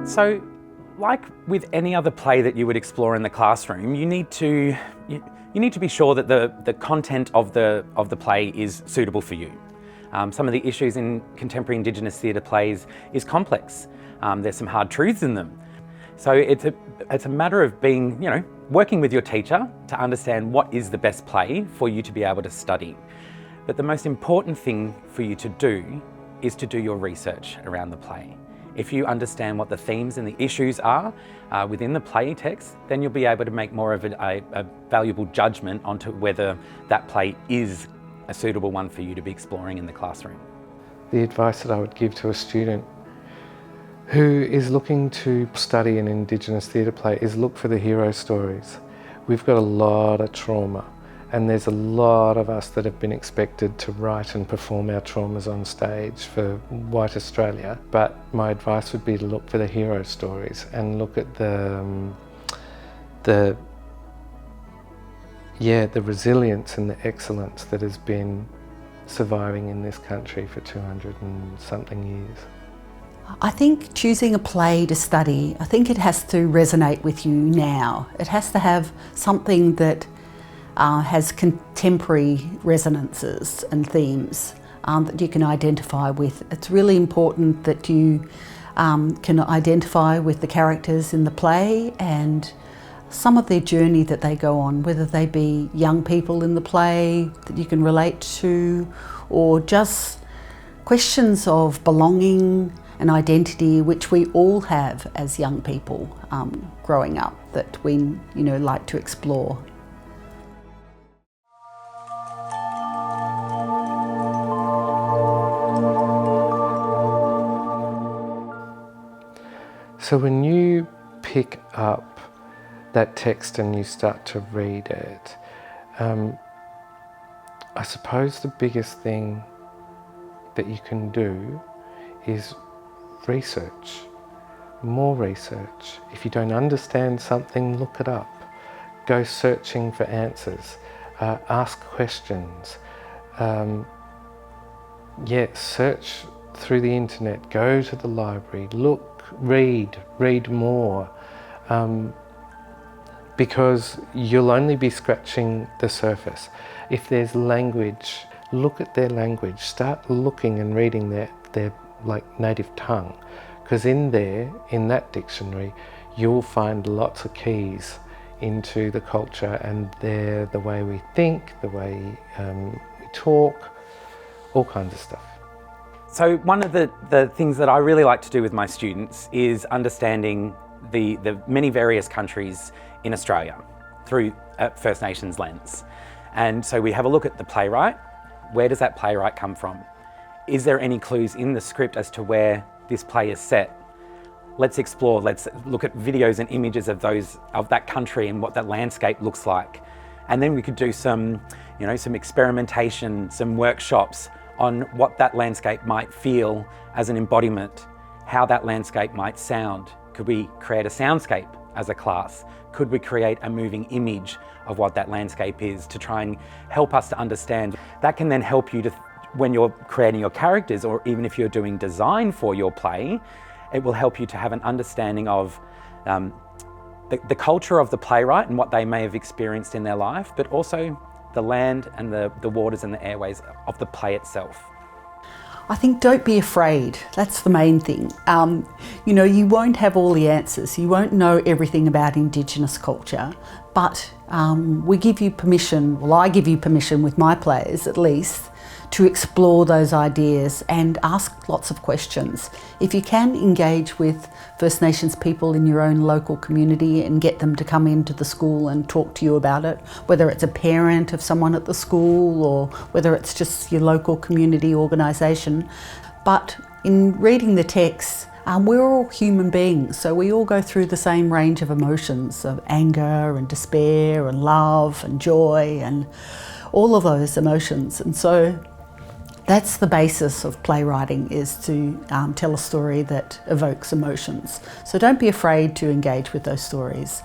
So, like with any other play that you would explore in the classroom, you need to be sure that the content of the play is suitable for you. Some of the issues in contemporary Indigenous theatre plays is complex. There's some hard truths in them. So it's a matter of being, working with your teacher to understand what is the best play for you to be able to study. But the most important thing for you to do is to do your research around the play. If you understand what the themes and the issues are within the play text, then you'll be able to make more of a valuable judgment onto whether that play is a suitable one for you to be exploring in the classroom. The advice that I would give to a student who is looking to study an Indigenous theatre play is look for the hero stories. We've got a lot of trauma, and there's a lot of us that have been expected to write and perform our traumas on stage for white Australia. But my advice would be to look for the hero stories and look at the resilience and the excellence that has been surviving in this country for 200 and something years. I think choosing a play to study, I think it has to resonate with you now. It has to have something that has contemporary resonances and themes that you can identify with. It's really important that you can identify with the characters in the play and some of their journey that they go on, whether they be young people in the play that you can relate to, or just questions of belonging and identity, which we all have as young people growing up, that we like to explore. So when you pick up that text and you start to read it, I suppose the biggest thing that you can do is research, more research. If you don't understand something, look it up. Go searching for answers, ask questions. Search through the internet, go to the library, look, read more. Because you'll only be scratching the surface. If there's language, look at their language. Start looking and reading their native tongue, because in that dictionary, you'll find lots of keys into the culture and the way we think, the way we talk, all kinds of stuff. So one of the things that I really like to do with my students is understanding the many various countries in Australia through a First Nations lens. And so we have a look at the playwright. Where does that playwright come from? Is there any clues in the script as to where this play is set? Let's explore, let's look at videos and images of that country and what that landscape looks like. And then we could do some experimentation, some workshops on what that landscape might feel as an embodiment, how that landscape might sound. Could we create a soundscape as a class? Could we create a moving image of what that landscape is to try and help us to understand? That can then help you to, when you're creating your characters, or even if you're doing design for your play, it will help you to have an understanding of the culture of the playwright and what they may have experienced in their life, but also the land and the waters and the airways of the play itself. I think don't be afraid. That's the main thing. You won't have all the answers. You won't know everything about Indigenous culture, but we give you permission, well, I give you permission with my plays at least, to explore those ideas and ask lots of questions. If you can engage with First Nations people in your own local community and get them to come into the school and talk to you about it, whether it's a parent of someone at the school or whether it's just your local community organisation. But in reading the text, we're all human beings, so we all go through the same range of emotions of anger and despair and love and joy and all of those emotions. And so that's the basis of playwriting, is to tell a story that evokes emotions. So don't be afraid to engage with those stories.